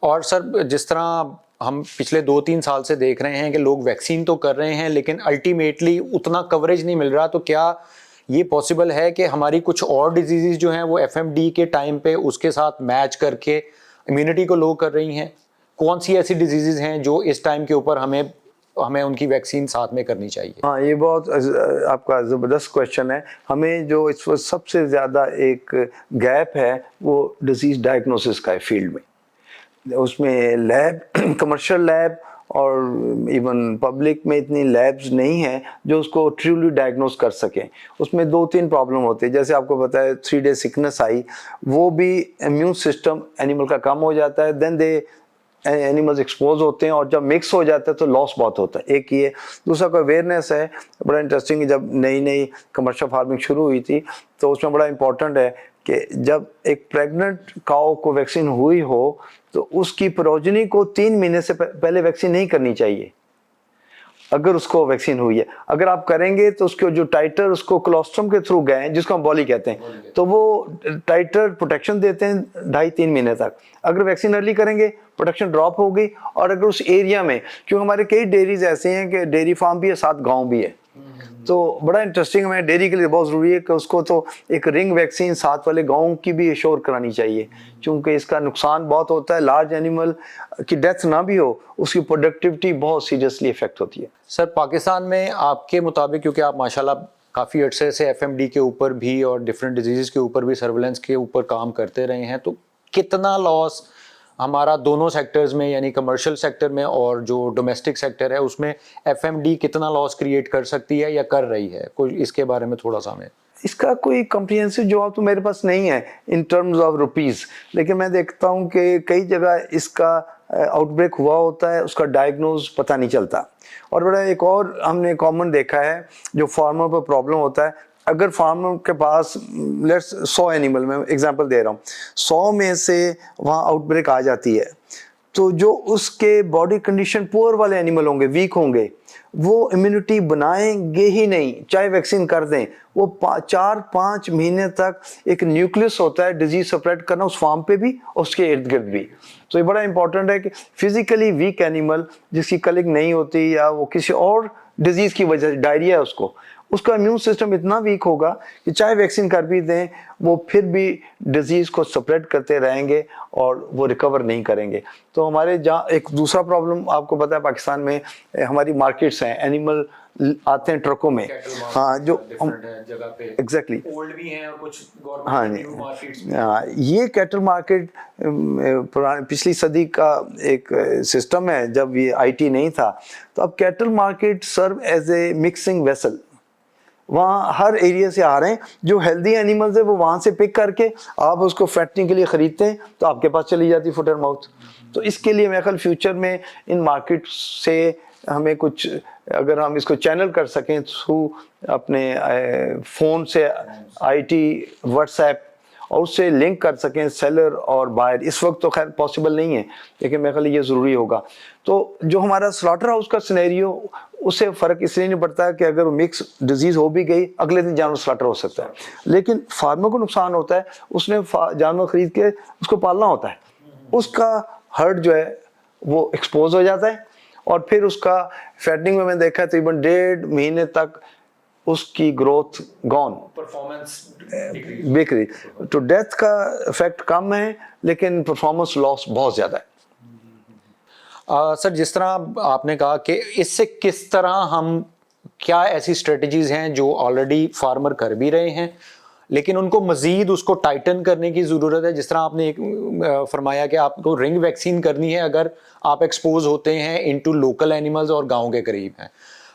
اور سر جس طرح ہم پچھلے 2-3 سال سے دیکھ رہے ہیں کہ لوگ ویکسین تو کر رہے ہیں لیکن الٹیمیٹلی اتنا کوریج نہیں مل رہا، تو کیا یہ پاسبل ہے کہ ہماری کچھ اور ڈیزیزز جو ہیں وہ ایف ایم ڈی کے ٹائم پہ اس کے ساتھ میچ کر کے امیونٹی کو لو کر رہی ہیں؟ کون سی ایسی ڈیزیزز ہیں جو اس ٹائم کے اوپر ہمیں ان کی ویکسین ساتھ میں کرنی چاہیے؟ ہاں، یہ بہت آپ کا زبردست کویشچن ہے. ہمیں جو اس وقت سب سے زیادہ ایک گیپ ہے وہ ڈیزیز ڈائگنوسس کا ہے فیلڈ میں. اس میں لیب، کمرشل لیب اور ایون پبلک میں اتنی لیبز نہیں ہیں جو اس کو ٹرولی ڈائگنوز کر سکیں. اس میں 2-3 پرابلم ہوتے ہیں. جیسے آپ کو پتہ ہے 3 ڈے سکنس آئی، وہ بھی امیون سسٹم اینیمل کا کم ہو جاتا ہے، دین دے اینیملز ایکسپوز ہوتے ہیں، اور جب مکس ہو جاتا ہے تو لاس بہت ہوتا ہے. ایک یہ. دوسرا کوئی اویئرنیس ہے بڑا انٹرسٹنگ. جب نئی کمرشل فارمنگ شروع ہوئی تھی تو اس میں بڑا امپورٹنٹ ہے کہ جب ایک پریگننٹ کاؤ کو ویکسین ہوئی ہو تو اس کی پروجنی کو 3 مہینے سے پہلے ویکسین نہیں کرنی چاہیے اگر اس کو ویکسین ہوئی ہے. اگر آپ کریں گے تو اس کے جو ٹائٹر اس کو کولوسٹرم کے تھرو گئے ہیں، جس کو ہم بولی کہتے ہیں، تو وہ ٹائٹر پروٹیکشن دیتے ہیں 2.5-3 مہینے تک. اگر ویکسین ارلی کریں گے پروٹیکشن ڈراپ ہوگی. اور اگر اس ایریا میں، کیونکہ ہمارے کئی ڈیریز ایسے ہیں کہ ڈیری فارم بھی ہے ساتھ گاؤں بھی ہے، تو بڑا انٹرسٹنگ ہمیں ڈیری کے لیے بہت ضروری ہے کہ اس کو تو ایک رنگ ویکسین ساتھ والے گاؤں کی بھی ایشور کرانی چاہیے، چونکہ اس کا نقصان بہت ہوتا ہے. لارج اینیمل کی ڈیتھ نہ بھی ہو، اس کی پروڈکٹیوٹی بہت سیریسلی افیکٹ ہوتی ہے. سر پاکستان میں آپ کے مطابق، کیونکہ آپ ماشاءاللہ کافی عرصے سے ایف ایم ڈی کے اوپر بھی اور ڈفرینٹ ڈیزیز کے اوپر بھی سرویلنس کے اوپر کام کرتے رہے ہیں، تو کتنا لاس ہمارا دونوں سیکٹرز میں، یعنی کمرشل سیکٹر میں اور جو ڈومیسٹک سیکٹر ہے اس میں ایف ایم ڈی کتنا لاس کریٹ کر سکتی ہے یا کر رہی ہے؟ کوئی اس کے بارے میں تھوڑا سا ہمیں. اس کا کوئی کمپریہنسو جواب تو میرے پاس نہیں ہے ان ٹرمز آف روپیز، لیکن میں دیکھتا ہوں کہ کئی جگہ اس کا آؤٹ بریک ہوا ہوتا ہے، اس کا ڈائگنوز پتہ نہیں چلتا. اور بڑا ایک اور ہم نے کامن دیکھا ہے جو فارمر پر پرابلم ہوتا ہے. اگر فارمر کے پاس 100 اینیمل، میں ایگزامپل دے رہا ہوں، 100 میں سے وہاں آؤٹ بریک آ جاتی ہے، تو جو اس کے باڈی کنڈیشن پور والے اینیمل ہوں گے، ویک ہوں گے، وہ امیونٹی بنائیں گے ہی نہیں چاہے ویکسین کر دیں. وہ 4-5 مہینے تک ایک نیوکلس ہوتا ہے ڈیزیز سپریڈ کرنا اس فارم پہ بھی اور اس کے ارد گرد بھی. تو یہ بڑا امپورٹنٹ ہے کہ فزیکلی ویک اینیمل جس کی کلنگ نہیں ہوتی یا وہ کسی اور ڈیزیز کی وجہ سے ڈائریا ہے اس کا امیون سسٹم اتنا ویک ہوگا کہ چاہے ویکسین کر بھی دیں وہ پھر بھی ڈیزیز کو سپریڈ کرتے رہیں گے اور وہ ریکور نہیں کریں گے. تو ہمارے جہاں ایک دوسرا پرابلم آپ کو پتہ ہے پاکستان میں ہماری مارکیٹس ہیں، اینیمل آتے ہیں ٹرکوں میں. ہاں، جو ایگزیکٹلی اولڈ بھی ہیں اور کچھ ہاں گورنمنٹ. ہاں، یہ کیٹل مارکیٹ پچھلی صدی کا ایک سسٹم ہے جب یہ آئی ٹی نہیں تھا. تو اب cattle market serve as a mixing vessel. وہاں ہر ایریا سے آ رہے ہیں جو ہیلدی اینیملز ہیں، وہ وہاں سے پک کر کے آپ اس کو فیٹنگ کے لیے خریدتے ہیں تو آپ کے پاس چلی جاتی فٹ اینڈ ماؤتھ. تو اس کے لیے میرے خیال فیوچر میں ان مارکیٹ سے ہمیں کچھ، اگر ہم اس کو چینل کر سکیں تھرو اپنے فون سے آئی ٹی واٹس ایپ، اور اس سے لنک کر سکیں سیلر اور بائر. اس وقت تو خیر پاسبل نہیں ہے لیکن میرے خیال یہ ضروری ہوگا. تو جو ہمارا سلاٹر ہاؤس کا سینیریو، اس سے فرق اس لیے نہیں پڑتا ہے کہ اگر مکس ڈیزیز ہو بھی گئی اگلے دن جانور سلاٹر ہو سکتا ہے، لیکن فارمر کو نقصان ہوتا ہے. اس نے جانور خرید کے اس کو پالنا ہوتا ہے، اس کا ہرڈ جو ہے وہ ایکسپوز ہو جاتا ہے، اور پھر اس کا فیٹنگ میں دیکھا ہے تقریباً 1.5 مہینے تک اس کی گروتھ گون، پرفارمنس بیکری. تو ڈیتھ کا افیکٹ کم ہے لیکن پرفارمنس لاس بہت زیادہ ہے. سر جس طرح آپ نے کہا کہ اس سے کس طرح ہم، کیا ایسی اسٹریٹجیز ہیں جو آلریڈی فارمر کر بھی رہے ہیں لیکن ان کو مزید اس کو ٹائٹن کرنے کی ضرورت ہے؟ جس طرح آپ نے فرمایا کہ آپ کو رنگ ویکسین کرنی ہے اگر آپ ایکسپوز ہوتے ہیں انٹو لوکل اینیملز اور گاؤں کے قریب ہیں.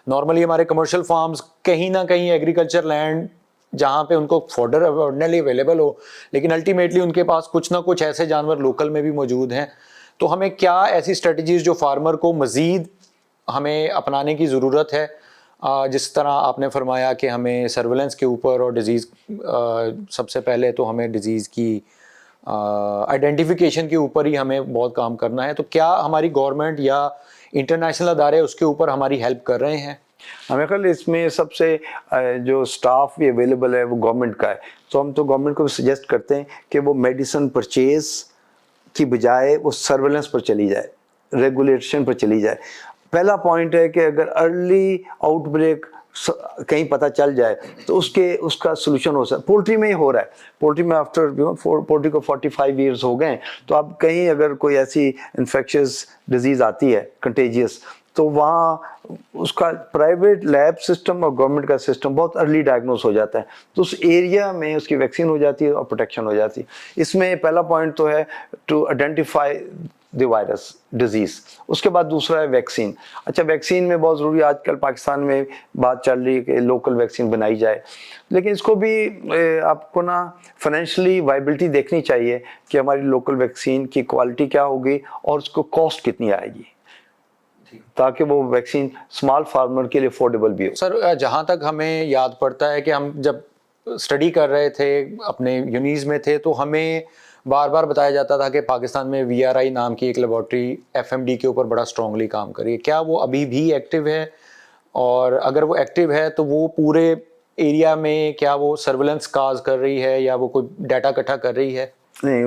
نارملی ہمارے کمرشل فارمز کہیں نہ کہیں ایگریکلچر لینڈ جہاں پہ ان کو فوڈر آرڈنرلی اویلیبل ہو، لیکن الٹیمیٹلی ان کے پاس کچھ نہ کچھ ایسے جانور لوکل میں بھی موجود ہیں. تو ہمیں کیا ایسی اسٹریٹجیز جو فارمر کو مزید ہمیں اپنانے کی ضرورت ہے؟ جس طرح آپ نے فرمایا کہ ہمیں سرویلنس کے اوپر اور ڈیزیز، سب سے پہلے تو ہمیں ڈیزیز کی آئیڈینٹیفیکیشن کے اوپر ہی ہمیں بہت کام کرنا ہے. تو کیا ہماری گورنمنٹ یا انٹرنیشنل ادارے اس کے اوپر ہماری ہیلپ کر رہے ہیں؟ ہمیں خیال اس میں سب سے جو سٹاف بھی اویلیبل ہے وہ گورنمنٹ کا ہے. تو ہم تو گورنمنٹ کو بھی سجیسٹ کرتے ہیں کہ وہ میڈیسن پرچیز کی بجائے وہ سرویلنس پر چلی جائے, ریگولیشن پر چلی جائے. پہلا پوائنٹ ہے کہ اگر ارلی آؤٹ بریک کہیں پتہ چل جائے تو اس کا سلوشن ہو سکتا ہے. پولٹری میں ہی ہو رہا ہے. پولٹری میں آفٹر پولٹری کو 45 ایئرس ہو گئے ہیں, تو اب کہیں اگر کوئی ایسی انفیکشس ڈیزیز آتی ہے کنٹیجیس, تو وہاں اس کا پرائیویٹ لیب سسٹم اور گورنمنٹ کا سسٹم بہت ارلی ڈائگنوز ہو جاتا ہے, تو اس ایریا میں اس کی ویکسین ہو جاتی ہے اور پروٹیکشن ہو جاتی ہے. اس میں پہلا پوائنٹ تو ہے to identify the virus disease. اس کے بعد دوسرا ہے ویکسین. اچھا, ویکسین میں بہت ضروری آج کل پاکستان میں بات چل رہی ہے کہ لوکل ویکسین بنائی جائے, لیکن اس کو بھی آپ کو نا فائنینشلی وائبلٹی دیکھنی چاہیے کہ ہماری لوکل ویکسین کی کوالٹی کیا ہوگی اور اس کو کاسٹ کتنی آئے گی, تاکہ وہ ویکسین اسمال فارمر کے لیے افورڈیبل بھی ہو. سر, جہاں تک ہمیں یاد پڑتا ہے کہ ہم جب اسٹڈی کر رہے تھے اپنے یونیز میں تھے, تو ہمیں بار بار بتایا جاتا تھا کہ پاکستان میں VRI نام کی ایک لیبارٹری FMD کے اوپر بڑا اسٹرانگلی کام کری ہے. کیا وہ ابھی بھی ایکٹیو ہے؟ اور اگر وہ ایکٹیو ہے تو وہ پورے ایریا میں کیا وہ سرویلنس کاز کر رہی ہے یا وہ کوئی ڈیٹا اکٹھا کر رہی ہے؟ نہیں,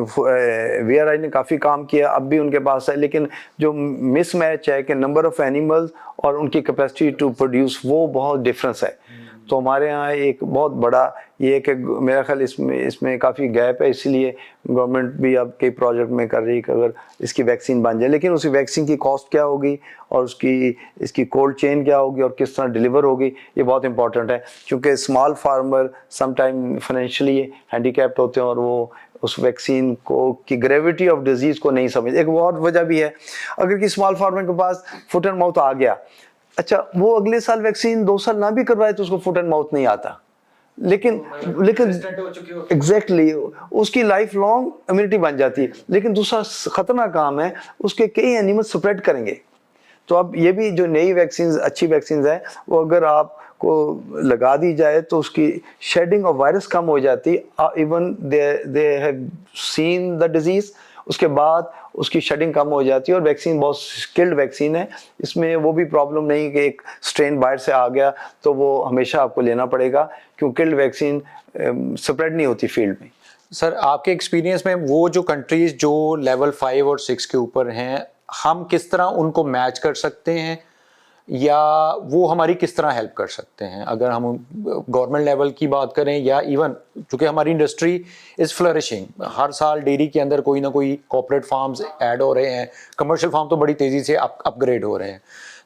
VRI نے کافی کام کیا, اب بھی ان کے پاس ہے, لیکن جو مس میچ ہے کہ نمبر آف اینیملز اور ان کی کیپیسٹی ٹو پروڈیوس وہ بہت ڈفرینس ہے. تو ہمارے یہاں ایک بہت بڑا یہ ہے کہ میرا خیال اس میں کافی گیپ ہے, اسی لیے گورنمنٹ بھی اب کئی پروجیکٹ میں کر رہی ہے کہ اگر اس کی ویکسین بن جائے, لیکن اسی ویکسین کی کاسٹ کیا ہوگی اور اس کی کولڈ چین کیا ہوگی اور کس طرح ڈیلیور ہوگی, یہ بہت امپورٹنٹ ہے. کیونکہ small farmer some time financially handicapped ہوتے ہیں اور وہ اس ویکسین کی گریوٹی آف ڈیزیز کو نہیں سمجھتے. ایک اور وجہ بھی ہے, اگر کہ اسمال فارمر کے پاس فٹ اینڈ ماؤتھ آ گیا, اچھا وہ اگلے سال ویکسین 2 سال نہ بھی کروائے تو اس کو فٹ اینڈ ماؤتھ نہیں آتا, لیکن ایگزیکٹلی اس کی لائف لانگ امیونٹی بن جاتی ہے. لیکن دوسرا خطرناک کام ہے, اس کے کئی اینیمل سپریڈ کریں گے. تو اب یہ بھی جو نئی ویکسینز اچھی ویکسینز ہیں, وہ اگر آپ کو لگا دی جائے تو اس کی شیڈنگ آف وائرس کم ہو جاتی, even they have seen the disease, اس کے بعد اس کی شیڈنگ کم ہو جاتی ہے. اور ویکسین بہت سکلڈ ویکسین ہے, اس میں وہ بھی پرابلم نہیں کہ ایک اسٹرین باہر سے آ گیا تو وہ ہمیشہ آپ کو لینا پڑے گا, کیونکہ کلڈ ویکسین سپریڈ نہیں ہوتی فیلڈ میں. سر, آپ کے ایکسپیرینس میں وہ جو کنٹریز جو لیول 5 اور 6 کے اوپر ہیں, ہم کس طرح ان کو میچ کر سکتے ہیں یا وہ ہماری کس طرح ہیلپ کر سکتے ہیں؟ اگر ہم گورنمنٹ لیول کی بات کریں یا ایون چونکہ ہماری انڈسٹری از فلرشنگ, ہر سال ڈیری کے اندر کوئی نہ کوئی کارپوریٹ فارمز ایڈ ہو رہے ہیں, کمرشل فارم تو بڑی تیزی سے اپ گریڈ ہو رہے ہیں,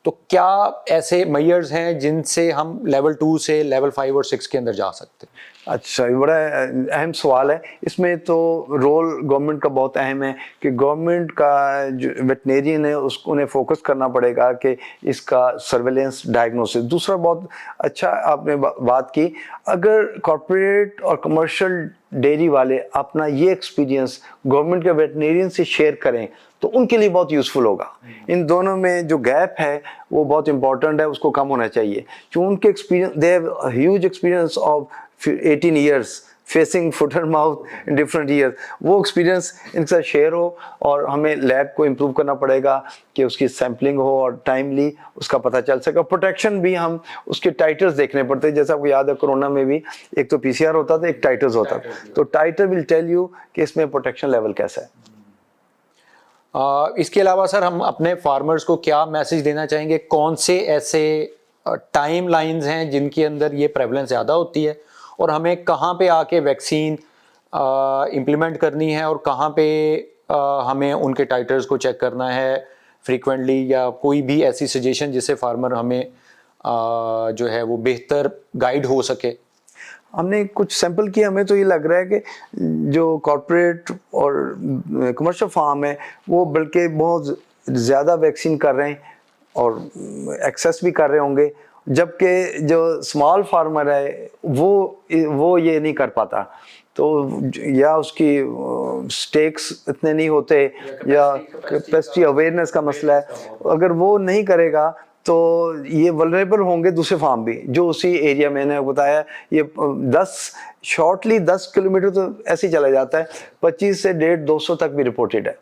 تو کیا ایسے میئرز ہیں جن سے ہم لیول 2 سے لیول 5 اور 6 کے اندر جا سکتے ہیں؟ اچھا, یہ بڑا اہم سوال ہے. اس میں تو رول گورنمنٹ کا بہت اہم ہے کہ گورنمنٹ کا جو ویٹنیرین ہے انہیں فوکس کرنا پڑے گا کہ اس کا سرویلنس ڈائگنوسس. دوسرا بہت اچھا آپ نے بات کی, اگر کارپوریٹ اور کمرشل ڈیری والے اپنا یہ ایکسپیرینس گورنمنٹ کے ویٹنیرین سے شیئر کریں تو ان کے لیے بہت یوزفل ہوگا. ان دونوں میں جو گیپ ہے وہ بہت امپورٹنٹ ہے, اس کو کم ہونا چاہیے. کیوں ان کے experience, they have huge experience of 18 years facing foot and mouth in different years. وہ ایکسپیرینس ان کے ساتھ شیئر ہو, اور ہمیں لیب کو امپروو کرنا پڑے گا کہ اس کی سیمپلنگ ہو اور ٹائملی اس کا پتہ چل سکے. پروٹیکشن بھی ہم اس کے ٹائٹرز دیکھنے پڑتے ہیں, جیسا آپ کو یاد ہے کرونا میں بھی ایک تو PCR ہوتا تھا, ایک ٹائٹرز ہوتا تھا, تو ٹائٹر ول ٹیل یو کہ اس میں پروٹیکشن لیول کیسا ہے. اس کے علاوہ سر, ہم اپنے فارمرز کو کیا میسج دینا چاہیں گے؟ کون سے ایسے ٹائم لائنز ہیں جن کے اندر یہ پریولنس زیادہ ہوتی ہے, اور ہمیں کہاں پہ آ کے ویکسین امپلیمنٹ کرنی ہے, اور کہاں پہ ہمیں ان کے ٹائٹرز کو چیک کرنا ہے فریکوینٹلی, یا کوئی بھی ایسی سجیشن جس سے فارمر ہمیں جو ہے وہ بہتر گائیڈ ہو سکے؟ ہم نے کچھ سیمپل کیا, ہمیں تو یہ لگ رہا ہے کہ جو کارپوریٹ اور کمرشل فارم ہے وہ بلکہ بہت زیادہ ویکسین کر رہے ہیں اور ایکسیس بھی کر رہے ہوں گے, جبکہ جو اسمال فارمر ہے وہ یہ نہیں کر پاتا. تو یا اس کی سٹیکس اتنے نہیں ہوتے, یا کیپیسٹی اویئرنیس کا مسئلہ ہے. اگر وہ نہیں کرے گا تو یہ ولنریبل ہوں گے دوسرے فارم بھی جو اسی ایریا میں نے بتایا. یہ 10 کلومیٹر تو ایسے ہی چلا جاتا ہے, 25 سے 150-200 تک بھی رپورٹڈ ہے.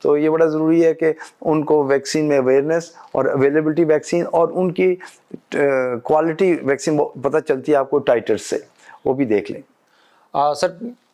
تو یہ بڑا ضروری ہے کہ ان کو ویکسین میں اویئرنیس اور اویلیبلٹی ویکسین اور ان کی کوالٹی ویکسین پتہ چلتی ہے آپ کو ٹائٹر سے, وہ بھی دیکھ لیں. سر,